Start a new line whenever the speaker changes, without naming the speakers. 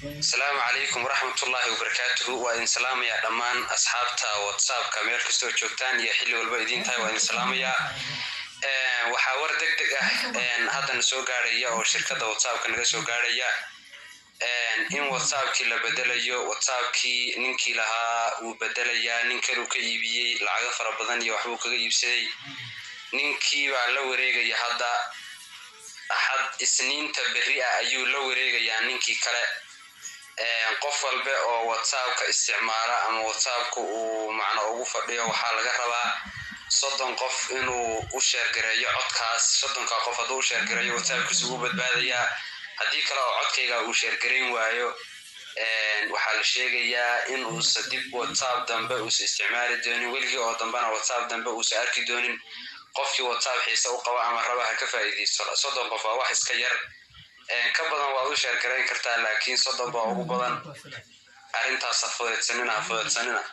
السلام عليكم ورحمة الله وبركاته وإن سلام يا دمان أصحابتا واتساب كامير كستو جوجتان يا حلو والبايدين تاي وإن سلام يا وحاور دقدق هذا نسو غاريا أو شركة واتساب كنغا سو غاريا إن واتسابكي لبدليو واتسابكي نينكي لها وبدليا نينكي لو كيبيي لعغا فربدن iyo waxbuu kaga iibsaday ninkii baa la wareegaya hadda ahad isniinta bari ayuu la wareegayaa ninkii kale qof walba oo whatsappka isticmaala ama whatsappku uu macna ugu fadhiyo waxa laga rabaa 30 qof inuu u share gareeyo codkaas 30 qof haduu share gareeyo whatsappkiisa uu badbaadaya hadii kale oo codkayga uu share gareyn waayo waxa la sheegayaa in uu sadib whatsapp dambe uu isticmaali doonin waliga oo dambana whatsapp dambe uu arki doonin qofkii whatsapp xiisa u qaba ama raba ka faa'iideysto 30 qof wax iska yar ka badan waa u share gareyn kartaa laakiin 30 baa ugu badan arintaas afudaysanina